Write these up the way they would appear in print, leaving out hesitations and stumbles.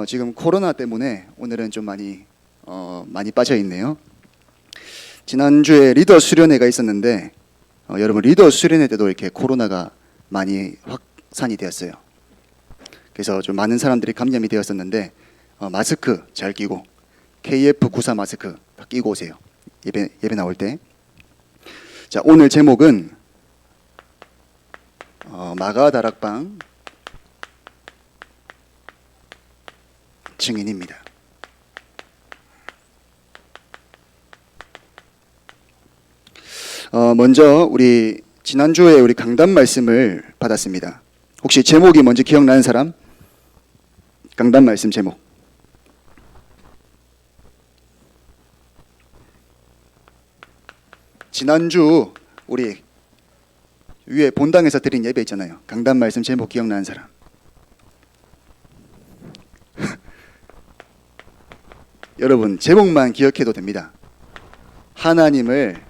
지금 코로나 때문에 오늘은 좀 많이 빠져 있네요. 지난주에 리더 수련회가 있었는데 여러분 리더 수련회 때도 이렇게 코로나가 많이 확산이 되었어요. 그래서 좀 많은 사람들이 감염이 되었었는데 마스크 잘 끼고 KF94 마스크 다 끼고 오세요. 예배 나올 때. 자, 오늘 제목은 마가다락방 증인입니다. 먼저 우리 지난주에 우리 강단 말씀을 받았습니다. 혹시 제목이 뭔지 기억나는 사람? 강단 말씀 제목. 지난주 우리 위에 본당에서 드린 예배 있잖아요. 강단 말씀 제목 기억나는 사람? 여러분 제목만 기억해도 됩니다. 하나님만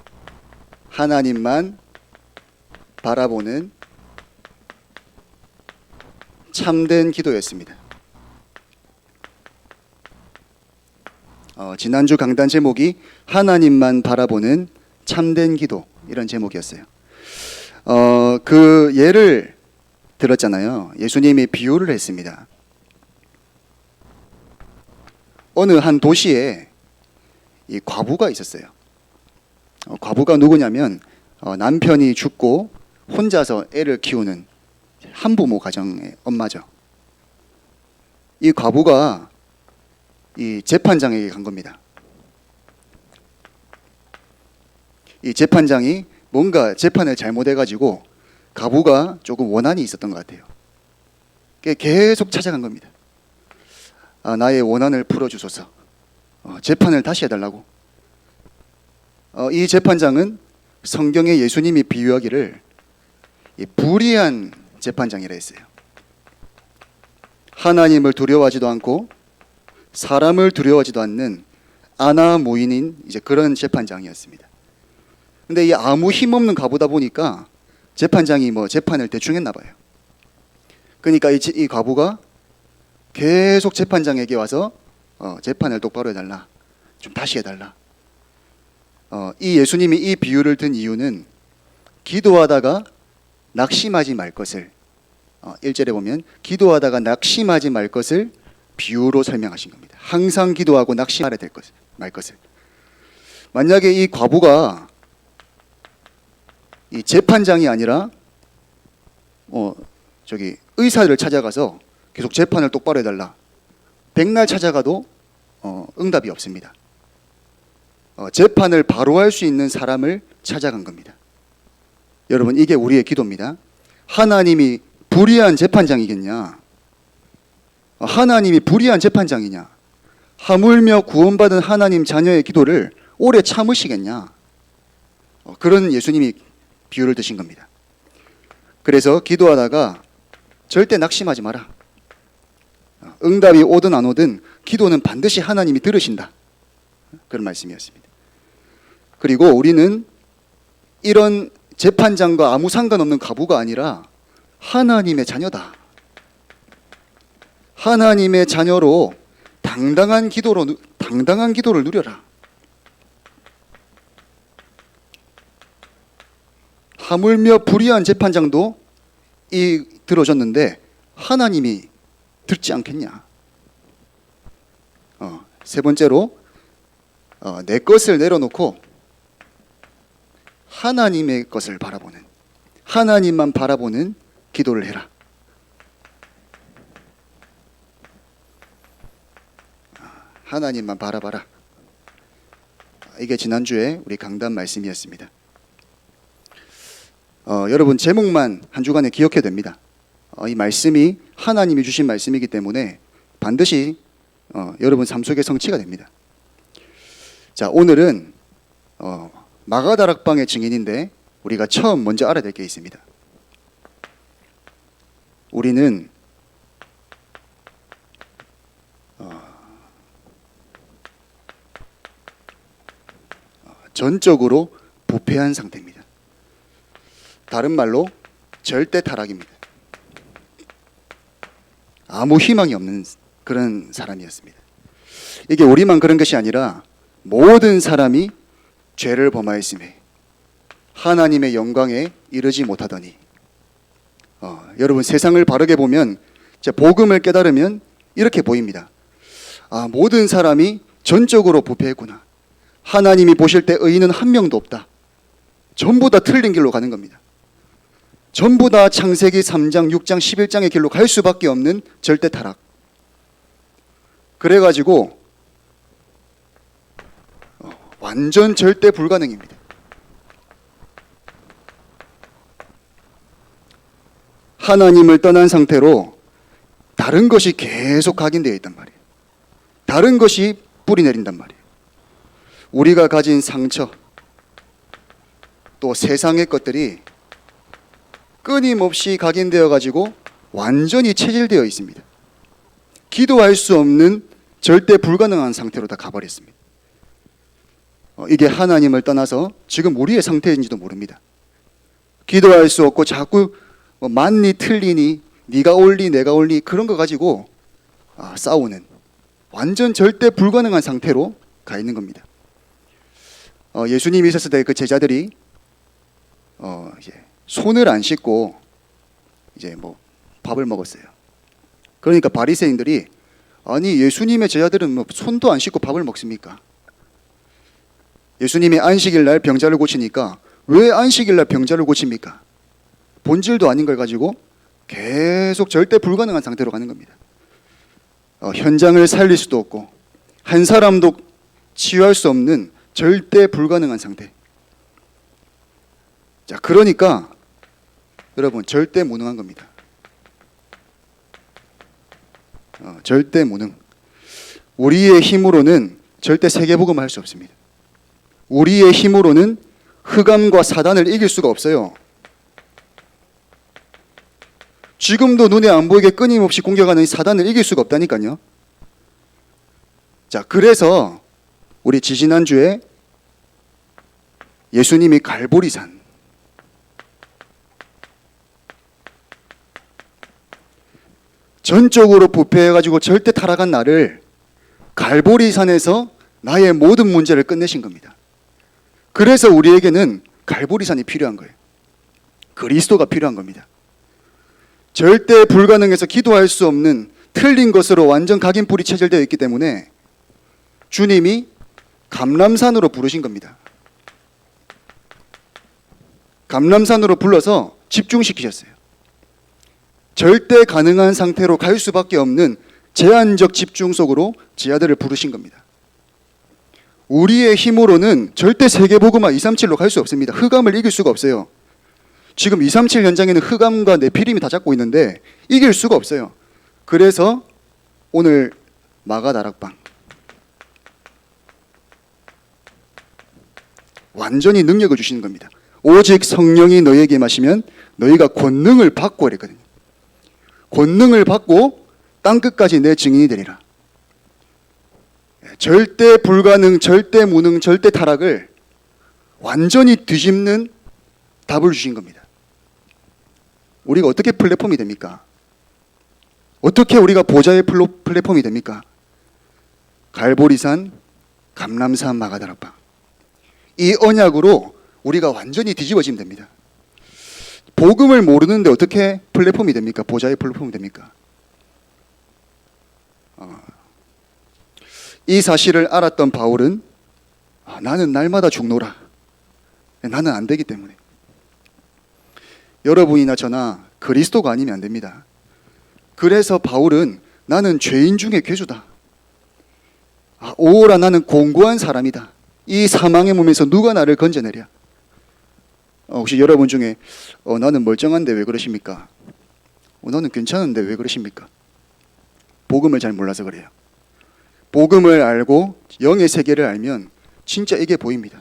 바라보는 참된 기도였습니다. 지난주 강단 제목이 하나님만 바라보는 참된 기도, 이런 제목이었어요. 그 예를 들었잖아요. 예수님이 비유를 했습니다. 어느 한 도시에 이 과부가 있었어요. 과부가 누구냐면 남편이 죽고 혼자서 애를 키우는 한부모 가정의 엄마죠. 이 과부가 이 재판장에게 간 겁니다. 이 재판장이 뭔가 재판을 잘못해가지고 과부가 조금 원한이 있었던 것 같아요. 계속 찾아간 겁니다. 나의 원한을 풀어주소서. 재판을 다시 해달라고. 이 재판장은 성경에 예수님이 비유하기를 불의한 재판장이라 했어요. 하나님을 두려워하지도 않고 사람을 두려워하지도 않는 아나무인인 이제 그런 재판장이었습니다. 근데 이 아무 힘없는 과부다 보니까 재판장이 재판을 대충 했나 봐요. 그러니까 이 과부가 계속 재판장에게 와서 재판을 똑바로 해달라, 좀 다시 해달라. 이 예수님이 이 비유를 든 이유는 기도하다가 낙심하지 말 것을, 1절에 보면 기도하다가 낙심하지 말 것을 비유로 설명하신 겁니다. 항상 기도하고 낙심하려 말 것을. 만약에 이 과부가 이 재판장이 아니라 의사를 찾아가서 계속 재판을 똑바로 해달라, 백날 찾아가도 응답이 없습니다. 재판을 바로 할 수 있는 사람을 찾아간 겁니다. 여러분, 이게 우리의 기도입니다. 하나님이 불의한 재판장이겠냐? 하나님이 불의한 재판장이냐? 하물며 구원받은 하나님 자녀의 기도를 오래 참으시겠냐? 그런 예수님이 비유를 드신 겁니다. 그래서 기도하다가 절대 낙심하지 마라. 응답이 오든 안 오든 기도는 반드시 하나님이 들으신다. 그런 말씀이었습니다. 그리고 우리는 이런 재판장과 아무 상관없는 과부가 아니라 하나님의 자녀다. 하나님의 자녀로 당당한 기도를 누려라. 하물며 불의한 재판장도 들어줬는데 하나님이 듣지 않겠냐? 세 번째로 내 것을 내려놓고 하나님의 것을 바라보는, 하나님만 바라보는 기도를 해라. 하나님만 바라봐라. 이게 지난주에 우리 강단 말씀이었습니다. 여러분 제목만 한 주간에 기억해도 됩니다. 이 말씀이 하나님이 주신 말씀이기 때문에 반드시 여러분 삶 속에 성취가 됩니다. 자, 오늘은 마가다락방의 증인인데 우리가 처음 먼저 알아야 될 게 있습니다. 우리는 전적으로 부패한 상태입니다. 다른 말로 절대 타락입니다. 아무 희망이 없는 그런 사람이었습니다. 이게 우리만 그런 것이 아니라 모든 사람이 죄를 범하였음에 하나님의 영광에 이르지 못하더니 여러분 세상을 바르게 보면 복음을 깨달으면 이렇게 보입니다. 모든 사람이 전적으로 부패했구나. 하나님이 보실 때 의인은 한 명도 없다. 전부 다 틀린 길로 가는 겁니다. 전부 다 창세기 3장, 6장, 11장의 길로 갈 수밖에 없는 절대 타락. 그래가지고 완전 절대 불가능입니다. 하나님을 떠난 상태로 다른 것이 계속 각인되어 있단 말이에요. 다른 것이 뿌리 내린단 말이에요. 우리가 가진 상처, 또 세상의 것들이 끊임없이 각인되어 가지고 완전히 체질되어 있습니다. 기도할 수 없는 절대 불가능한 상태로 다 가버렸습니다. 이게 하나님을 떠나서 지금 우리의 상태인지도 모릅니다. 기도할 수 없고 자꾸 맞니 틀리니 네가 옳니 내가 옳니 그런 거 가지고 싸우는 완전 절대 불가능한 상태로 가 있는 겁니다. 예수님이 있었을 때 그 제자들이 이제 손을 안 씻고 이제 밥을 먹었어요. 그러니까 바리새인들이 아니 예수님의 제자들은 손도 안 씻고 밥을 먹습니까? 예수님이 안식일 날 병자를 고치니까 왜 안식일 날 병자를 고칩니까? 본질도 아닌 걸 가지고 계속 절대 불가능한 상태로 가는 겁니다. 현장을 살릴 수도 없고 한 사람도 치유할 수 없는 절대 불가능한 상태. 자, 그러니까 여러분 절대 무능한 겁니다. 절대 무능. 우리의 힘으로는 절대 세계복음을 할 수 없습니다. 우리의 힘으로는 흑암과 사단을 이길 수가 없어요. 지금도 눈에 안 보이게 끊임없이 공격하는 사단을 이길 수가 없다니까요. 자, 그래서 우리 지지난주에 예수님이 갈보리산 전적으로 부패해가지고 절대 타락한 나를 갈보리산에서 나의 모든 문제를 끝내신 겁니다. 그래서 우리에게는 갈보리산이 필요한 거예요. 그리스도가 필요한 겁니다. 절대 불가능해서 기도할 수 없는 틀린 것으로 완전 각인뿔이 체질되어 있기 때문에 주님이 감람산으로 부르신 겁니다. 감람산으로 불러서 집중시키셨어요. 절대 가능한 상태로 갈 수밖에 없는 제한적 집중 속으로 제 아들을 부르신 겁니다. 우리의 힘으로는 절대 세계복음화 237로 갈 수 없습니다. 흑암을 이길 수가 없어요. 지금 237 현장에는 흑암과 네피림이 다 잡고 있는데 이길 수가 없어요. 그래서 오늘 마가다락방 완전히 능력을 주시는 겁니다. 오직 성령이 너희에게 임하시면 너희가 권능을 받고 이랬거든요. 권능을 받고 땅끝까지 내 증인이 되리라. 절대 불가능, 절대 무능, 절대 타락을 완전히 뒤집는 답을 주신 겁니다. 우리가 어떻게 플랫폼이 됩니까? 어떻게 우리가 보좌의 플랫폼이 됩니까? 갈보리산, 감람산, 마가다락방. 이 언약으로 우리가 완전히 뒤집어지면 됩니다. 복음을 모르는데 어떻게 플랫폼이 됩니까? 보좌의 플랫폼이 됩니까? 이 사실을 알았던 바울은 나는 날마다 죽노라. 나는 안 되기 때문에. 여러분이나 저나 그리스도가 아니면 안 됩니다. 그래서 바울은 나는 죄인 중에 괴수다. 오라 나는 공고한 사람이다. 이 사망의 몸에서 누가 나를 건져내랴. 혹시 여러분 중에 나는 멀쩡한데 왜 그러십니까? 너는 괜찮은데 왜 그러십니까? 복음을 잘 몰라서 그래요. 복음을 알고 영의 세계를 알면 진짜 이게 보입니다.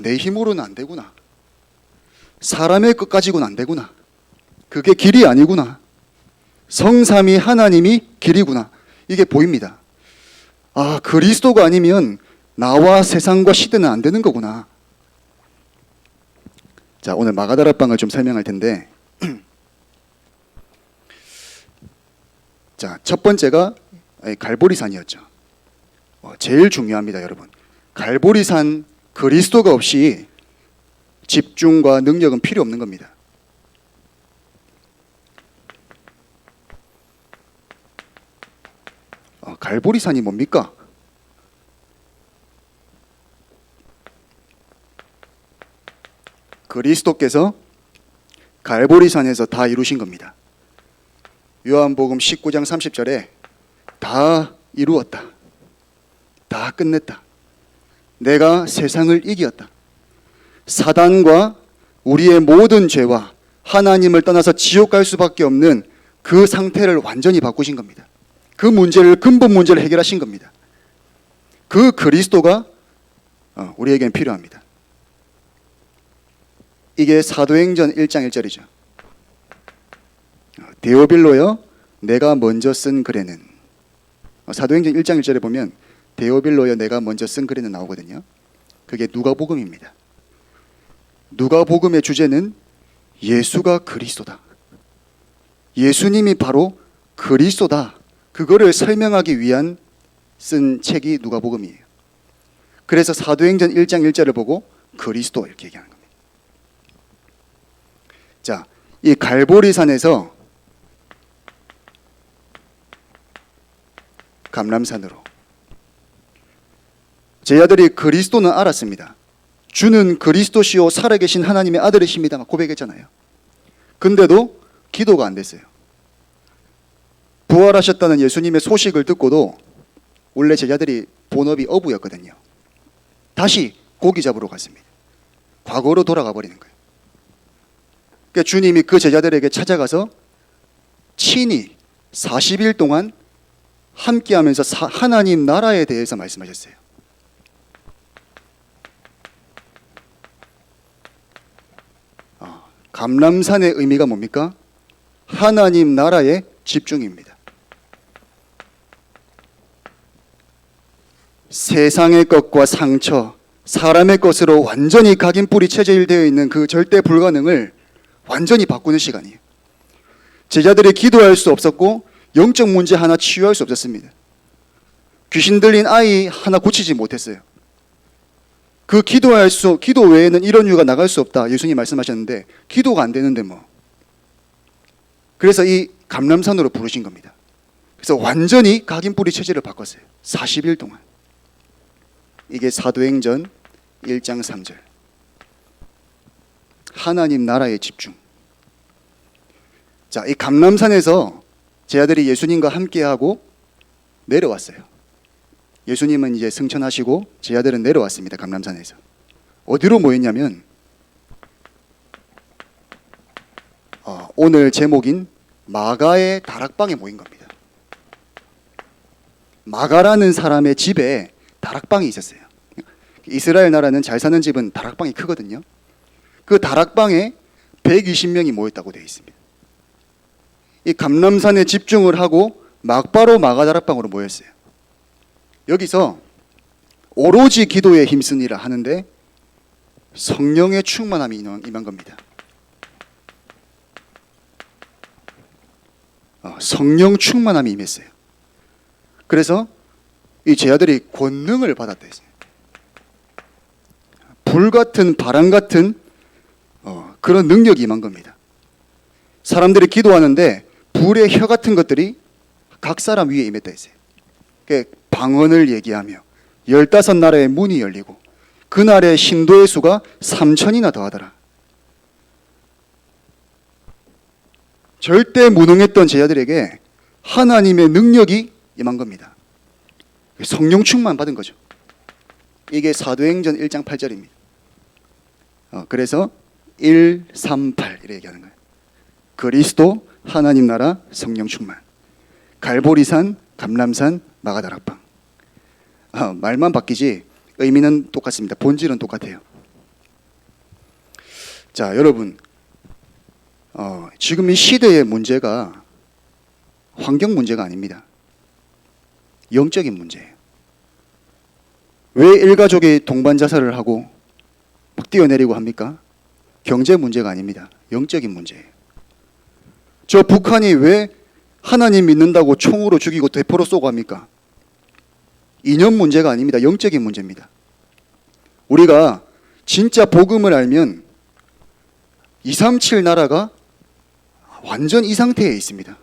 내 힘으로는 안 되구나. 사람의 것 가지고는 안 되구나. 그게 길이 아니구나. 성삼위 하나님이 길이구나. 이게 보입니다. 그리스도가 아니면 나와 세상과 시대는 안 되는 거구나. 자, 오늘 마가다락방을 좀 설명할 텐데 자, 첫 번째가 갈보리산이었죠. 제일 중요합니다, 여러분. 갈보리산 그리스도가 없이 집중과 능력은 필요 없는 겁니다. 갈보리산이 뭡니까? 그리스도께서 갈보리산에서 다 이루신 겁니다. 요한복음 19장 30절에 다 이루었다. 다 끝냈다. 내가 세상을 이겼다. 사단과 우리의 모든 죄와 하나님을 떠나서 지옥 갈 수밖에 없는 그 상태를 완전히 바꾸신 겁니다. 그 문제를, 근본 문제를 해결하신 겁니다. 그 그리스도가 우리에겐 필요합니다. 이게 사도행전 1장 1절이죠. 데오빌로여 내가 먼저 쓴 글에는, 사도행전 1장 1절에 보면 데오빌로여 내가 먼저 쓴 글에는 나오거든요. 그게 누가복음입니다. 누가복음의 주제는 예수가 그리스도다. 예수님이 바로 그리스도다. 그거를 설명하기 위한 쓴 책이 누가복음이에요. 그래서 사도행전 1장 1절을 보고 그리스도 이렇게 얘기하는 겁니다. 자, 이 갈보리산에서 감람산으로 제자들이 그리스도는 알았습니다. 주는 그리스도시요 살아계신 하나님의 아들이십니다 막 고백했잖아요. 근데도 기도가 안 됐어요. 부활하셨다는 예수님의 소식을 듣고도 원래 제자들이 본업이 어부였거든요. 다시 고기 잡으러 갔습니다. 과거로 돌아가 버리는 거예요. 그러니까 주님이 그 제자들에게 찾아가서 친히 40일 동안 함께하면서 하나님 나라에 대해서 말씀하셨어요. 감람산의 의미가 뭡니까? 하나님 나라의 집중입니다. 세상의 것과 상처, 사람의 것으로 완전히 각인뿌리 체질되어 있는 그 절대 불가능을 완전히 바꾸는 시간이에요. 제자들이 기도할 수 없었고 영적 문제 하나 치유할 수 없었습니다. 귀신 들린 아이 하나 고치지 못했어요. 그 기도 외에는 이런 이유가 나갈 수 없다. 예수님 말씀하셨는데 기도가 안 되는데 뭐. 그래서 이 감람산으로 부르신 겁니다. 그래서 완전히 각인뿌리 체질을 바꿨어요. 40일 동안. 이게 사도행전 1장 3절. 하나님 나라에 집중. 자, 이 감람산에서 제자들이 예수님과 함께하고 내려왔어요. 예수님은 이제 승천하시고 제자들은 내려왔습니다. 감람산에서. 어디로 모였냐면 오늘 제목인 마가의 다락방에 모인 겁니다. 마가라는 사람의 집에 다락방이 있었어요. 이스라엘 나라는 잘 사는 집은 다락방이 크거든요. 그 다락방에 120명이 모였다고 되어 있습니다. 이 감람산에 집중을 하고 막바로 마가 다락방으로 모였어요. 여기서 오로지 기도에 힘쓰니라 하는데 성령의 충만함이 임한 겁니다. 성령 충만함이 임했어요. 그래서 이 제자들이 권능을 받았다 했어요. 불 같은 바람 같은 그런 능력이 임한 겁니다. 사람들이 기도하는데 불의 혀 같은 것들이 각 사람 위에 임했다 했어요. 방언을 얘기하며 15나라의 문이 열리고 그날의 신도의 수가 3,000이나 더하더라. 절대 무능했던 제자들에게 하나님의 능력이 임한 겁니다. 성령 충만 받은 거죠. 이게 사도행전 1장 8절입니다. 그래서 138 이렇게 얘기하는 거예요. 그리스도, 하나님 나라, 성령 충만. 갈보리산, 감람산, 마가다락방. 말만 바뀌지 의미는 똑같습니다. 본질은 똑같아요. 자, 여러분, 지금 이 시대의 문제가 환경 문제가 아닙니다. 영적인 문제예요. 왜 일가족이 동반 자살을 하고 막 뛰어내리고 합니까? 경제 문제가 아닙니다. 영적인 문제예요. 저 북한이 왜 하나님 믿는다고 총으로 죽이고 대포로 쏘고 합니까? 이념 문제가 아닙니다. 영적인 문제입니다. 우리가 진짜 복음을 알면 237 나라가 완전 이 상태에 있습니다.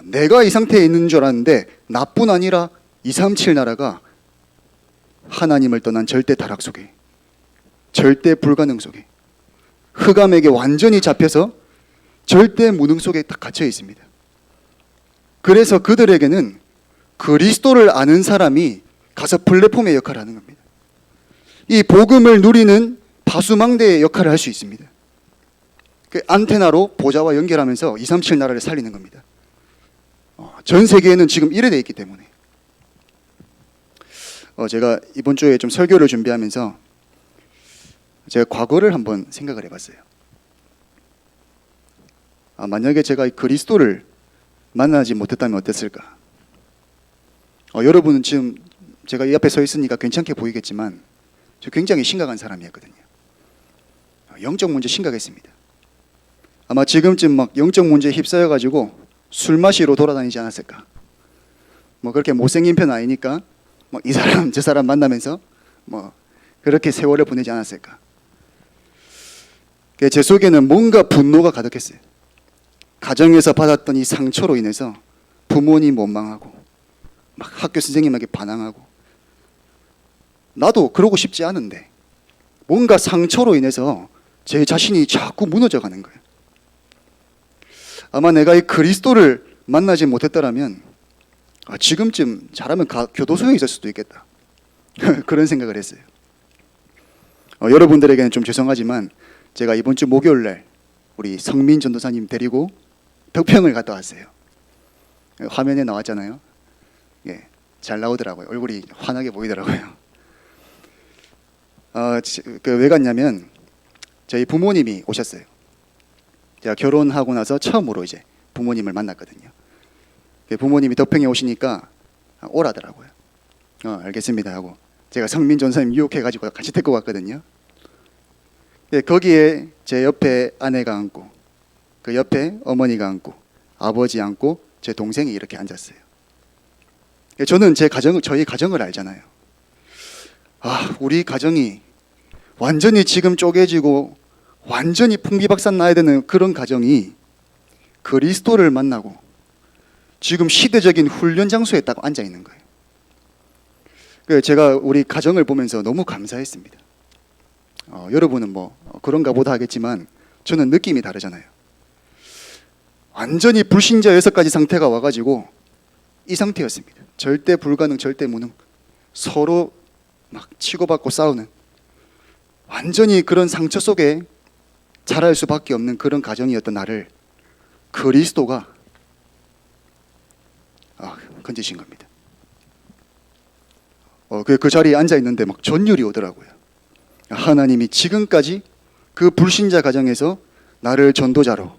내가 이 상태에 있는 줄 알았는데 나뿐 아니라 237 나라가 하나님을 떠난 절대 타락 속에, 절대 불가능 속에, 흑암에게 완전히 잡혀서 절대 무능 속에 딱 갇혀 있습니다. 그래서 그들에게는 그리스도를 아는 사람이 가서 플랫폼의 역할을 하는 겁니다. 이 복음을 누리는 파수망대의 역할을 할 수 있습니다. 그 안테나로 보좌와 연결하면서 237 나라를 살리는 겁니다. 전 세계에는 지금 이래 돼 있기 때문에. 제가 이번 주에 좀 설교를 준비하면서 제가 과거를 한번 생각을 해봤어요. 만약에 제가 그리스도를 만나지 못했다면 어땠을까? 여러분은 지금 제가 이 앞에 서 있으니까 괜찮게 보이겠지만 저 굉장히 심각한 사람이었거든요. 영적 문제 심각했습니다. 아마 지금쯤 막 영적 문제에 휩싸여가지고 술 마시러 돌아다니지 않았을까? 뭐 그렇게 못생긴 편 아니니까 뭐 이 사람 저 사람 만나면서 뭐 그렇게 세월을 보내지 않았을까? 제 속에는 뭔가 분노가 가득했어요. 가정에서 받았던 이 상처로 인해서 부모님 원망하고 막 학교 선생님에게 반항하고 나도 그러고 싶지 않은데 뭔가 상처로 인해서 제 자신이 자꾸 무너져가는 거예요. 아마 내가 이 그리스도를 만나지 못했더라면 지금쯤 잘하면 교도소에 있을 수도 있겠다. 그런 생각을 했어요. 여러분들에게는 좀 죄송하지만 제가 이번 주 목요일 날 우리 성민 전도사님 데리고 덕평을 갔다 왔어요. 화면에 나왔잖아요. 예, 잘 나오더라고요. 얼굴이 환하게 보이더라고요. 왜 갔냐면 저희 부모님이 오셨어요. 제가 결혼하고 나서 처음으로 이제 부모님을 만났거든요. 부모님이 덕평에 오시니까 오라더라고요. 알겠습니다 하고 제가 성민 전사님 유혹해가지고 같이 데리고 갔거든요. 거기에 제 옆에 아내가 앉고 그 옆에 어머니가 앉고 아버지 앉고 제 동생이 이렇게 앉았어요. 저는 저희 가정을 알잖아요. 우리 가정이 완전히 지금 쪼개지고 완전히 풍비박산 나야 되는 그런 가정이 그리스도를 만나고 지금 시대적인 훈련 장소에 딱 앉아 있는 거예요. 제가 우리 가정을 보면서 너무 감사했습니다. 여러분은 뭐 그런가 보다 하겠지만 저는 느낌이 다르잖아요. 완전히 불신자 6가지 상태가 와가지고 이 상태였습니다. 절대 불가능, 절대 무능, 서로 막 치고받고 싸우는 완전히 그런 상처 속에 자랄 수밖에 없는 그런 가정이었던 나를 그리스도가 건지신 겁니다. 그 자리에 앉아 있는데 막 전율이 오더라고요. 하나님이 지금까지 그 불신자 가정에서 나를 전도자로,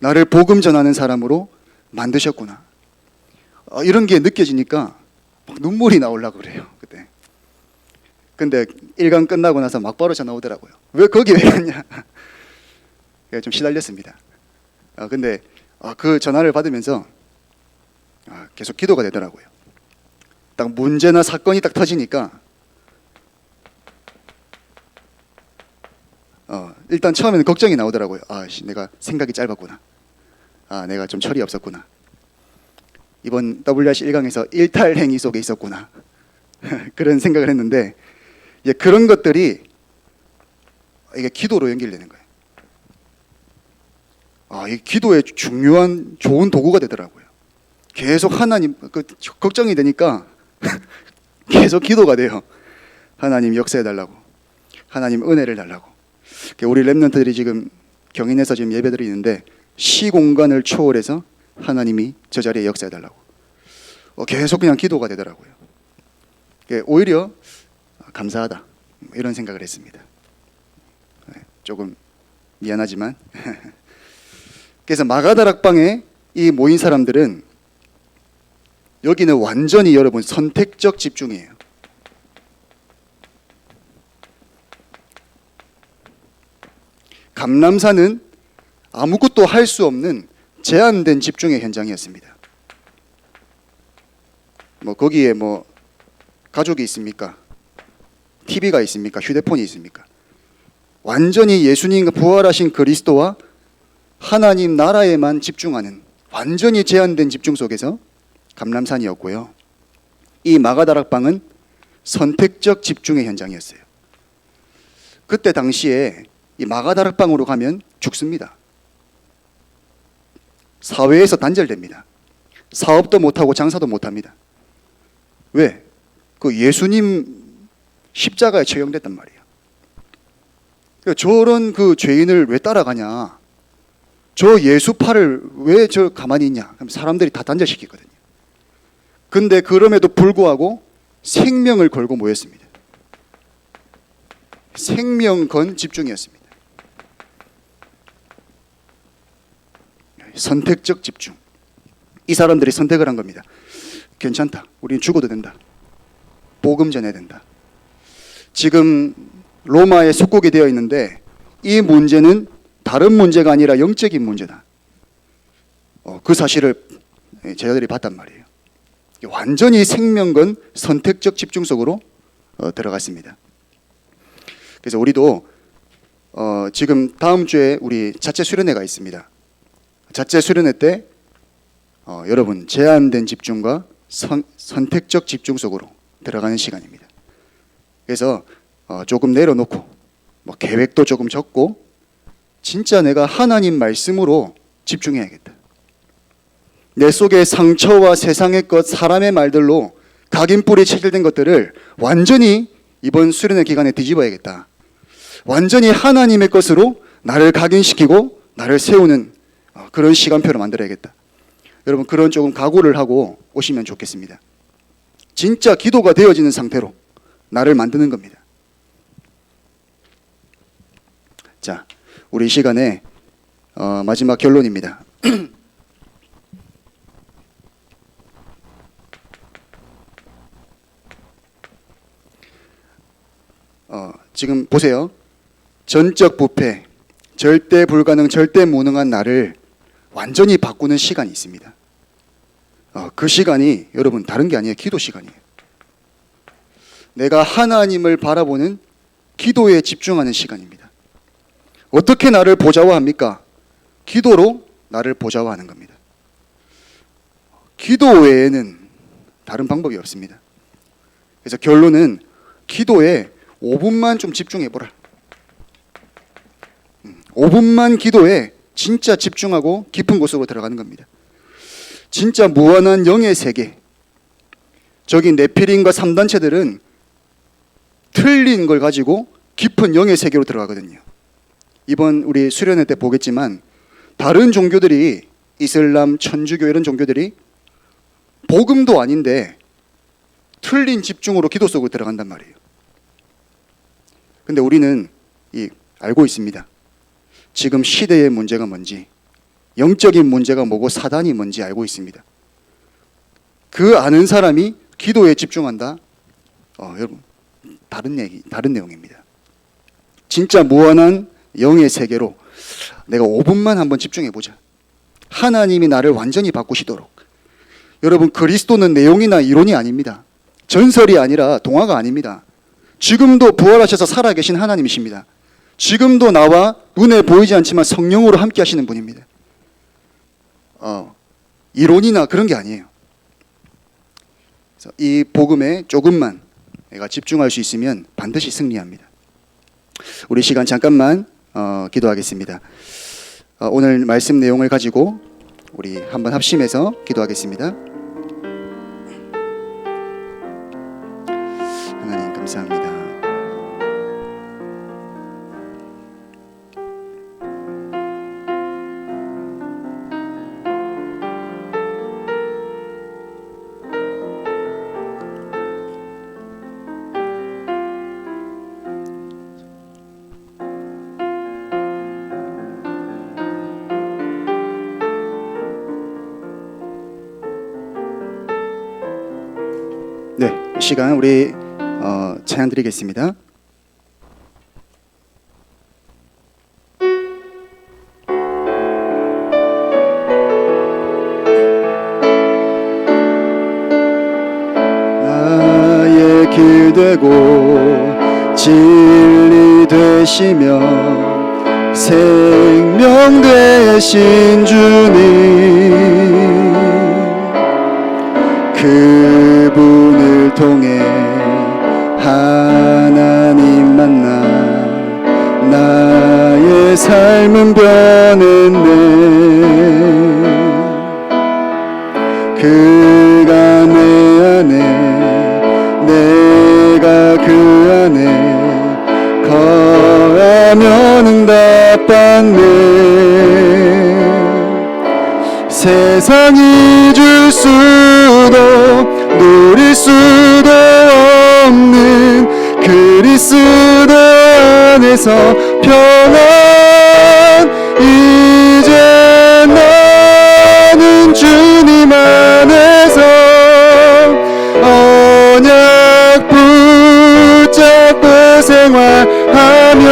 나를 복음 전하는 사람으로 만드셨구나. 이런 게 느껴지니까 막 눈물이 나오려고 그래요. 그때. 근데 1강 끝나고 나서 막바로 전화 오더라고요. 왜 거기 왜 갔냐? 좀 시달렸습니다. 근데 그 전화를 받으면서 계속 기도가 되더라고요. 딱 문제나 사건이 딱 터지니까 일단 처음에는 걱정이 나오더라고요. 내가 생각이 짧았구나. 내가 좀 철이 없었구나. 이번 WRC 1강에서 일탈행위 속에 있었구나. 그런 생각을 했는데 이제 그런 것들이 이게 기도로 연결되는 거예요. 이 기도의 중요한 좋은 도구가 되더라고요. 계속 하나님 걱정이 되니까 계속 기도가 돼요. 하나님 역사해 달라고, 하나님 은혜를 달라고. 우리 렘넌트들이 지금 경인에서 지금 예배들이 있는데 시공간을 초월해서 하나님이 저 자리에 역사해 달라고 계속 그냥 기도가 되더라고요. 오히려 감사하다 이런 생각을 했습니다. 조금 미안하지만 그래서 마가다락방에 이 모인 사람들은 여기는 완전히 여러분 선택적 집중이에요. 감람산은 아무것도 할 수 없는 제한된 집중의 현장이었습니다. 거기에 가족이 있습니까? TV가 있습니까? 휴대폰이 있습니까? 완전히 예수님과 부활하신 그리스도와 하나님 나라에만 집중하는 완전히 제한된 집중 속에서 감람산이었고요. 이 마가다락방은 선택적 집중의 현장이었어요. 그때 당시에 이 마가다락방으로 가면 죽습니다. 사회에서 단절됩니다. 사업도 못하고 장사도 못합니다. 왜? 그 예수님 십자가에 처형됐단 말이에요. 저런 그 죄인을 왜 따라가냐? 저 예수파를 왜 저 가만히 있냐? 그럼 사람들이 다 단절시키거든요. 근데 그럼에도 불구하고 생명을 걸고 모였습니다. 생명 건 집중이었습니다. 선택적 집중. 이 사람들이 선택을 한 겁니다. 괜찮다. 우리는 죽어도 된다. 복음 전해야 된다. 지금 로마에 속국이 되어 있는데 이 문제는 다른 문제가 아니라 영적인 문제다. 그 사실을 제자들이 봤단 말이에요. 완전히 생명건 선택적 집중 속으로 들어갔습니다. 그래서 우리도 지금 다음 주에 우리 자체 수련회가 있습니다. 자체 수련회 때 여러분 제한된 집중과 선택적 집중 속으로 들어가는 시간입니다. 그래서 조금 내려놓고 계획도 조금 적고 진짜 내가 하나님 말씀으로 집중해야겠다. 내 속에 상처와 세상의 것, 사람의 말들로 각인뿌리 체질된 것들을 완전히 이번 수련회 기간에 뒤집어야겠다. 완전히 하나님의 것으로 나를 각인시키고 나를 세우는 그런 시간표를 만들어야겠다. 여러분 그런 조금 각오를 하고 오시면 좋겠습니다. 진짜 기도가 되어지는 상태로 나를 만드는 겁니다. 자, 우리 시간의 마지막 결론입니다. 지금 보세요. 전적 부패, 절대 불가능, 절대 무능한 나를 완전히 바꾸는 시간이 있습니다. 그 시간이 여러분 다른 게 아니에요. 기도 시간이에요. 내가 하나님을 바라보는 기도에 집중하는 시간입니다. 어떻게 나를 보좌화합니까? 기도로 나를 보좌화하는 겁니다. 기도 외에는 다른 방법이 없습니다. 그래서 결론은 기도에 5분만 좀 집중해보라. 5분만 기도에 진짜 집중하고 깊은 곳으로 들어가는 겁니다. 진짜 무한한 영의 세계. 저기 네피림과 3단체들은 틀린 걸 가지고 깊은 영의 세계로 들어가거든요. 이번 우리 수련회 때 보겠지만 다른 종교들이 이슬람, 천주교 이런 종교들이 복음도 아닌데 틀린 집중으로 기도 속으로 들어간단 말이에요. 근데 우리는 알고 있습니다. 지금 시대의 문제가 뭔지, 영적인 문제가 뭐고 사단이 뭔지 알고 있습니다. 그 아는 사람이 기도에 집중한다? 여러분 다른 내용입니다. 진짜 무한한 영의 세계로 내가 5분만 한번 집중해보자. 하나님이 나를 완전히 바꾸시도록. 여러분 그리스도는 내용이나 이론이 아닙니다. 전설이 아니라 동화가 아닙니다. 지금도 부활하셔서 살아계신 하나님이십니다. 지금도 나와 눈에 보이지 않지만 성령으로 함께 하시는 분입니다. 이론이나 그런 게 아니에요. 그래서 이 복음에 조금만 내가 집중할 수 있으면 반드시 승리합니다. 우리 시간 잠깐만 기도하겠습니다. 오늘 말씀 내용을 가지고 우리 한번 합심해서 기도하겠습니다. 하나님 감사합니다. 네, 이 시간 우리 찬양 드리겠습니다. 되고 진리 되시며 생명 되신 주님, 그분을 통해 하나님 만나 나의 삶은 변했네. 그가 내 안에 내가 그 안에 거하면 응답받네. 세상이 줄 수도 누릴 수도 없는 그리스도 안에서 평안, 이제 나는 주님 안에서 언약 붙잡고 생활하면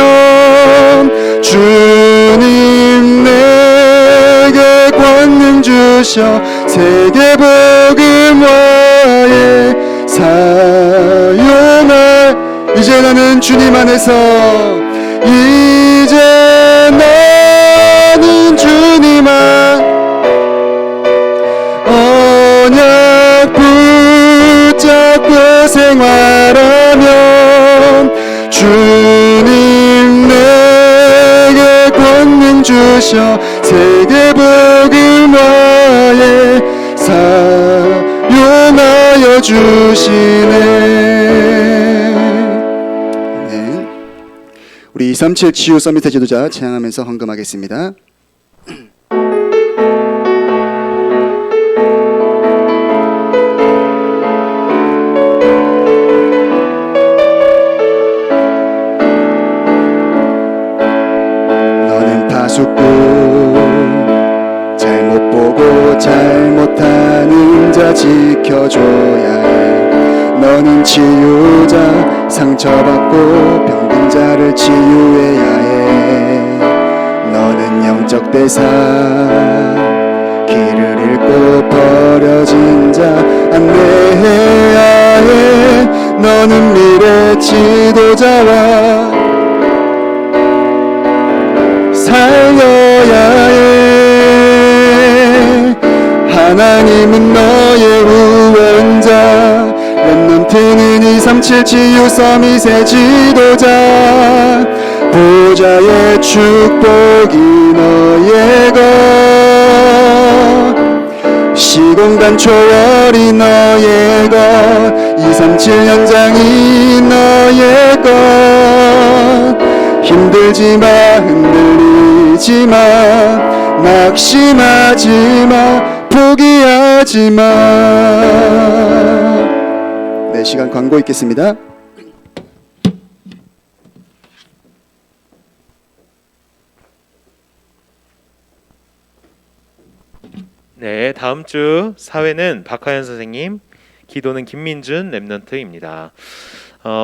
주님 내게 권능 주셔 세계복음화에 사용할, 이제 나는 주님 안에서, 이제 나는 주님 안 언약 붙잡고 생활하면 주님 내게 권능 주셔 세계복음화에 사용하여 주시네. 우리 237 치유 서밋의 지도자 찬양하면서 헌금하겠습니다. 너는 파수꾼, 잘못 보고 잘못하는 자 지켜줘야 해. 너는 치유자, 상처받고 병든 자를 치유해야 해. 너는 영적 대사, 길을 잃고 버려진 자 안내해야 해. 너는 미래 지도자와 살려야 해. 하나님은 너의 후원자, 렘넌트는 237 치유 서밋의 지도자, 보좌의 축복이 너의 것, 시공간 초월이 너의 것, 237 현장이 너의 것. 힘들지마, 흔들리지마, 낙심하지마, 포기하지마. 네, 시간 광고 있겠습니다. 네, 다음 주 사회는 박하연 선생님, 기도는 김민준 랩넌트입니다.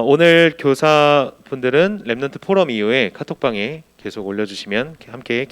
오늘 교사분들은 랩넌트 포럼 이후에 카톡방에 계속 올려주시면 함께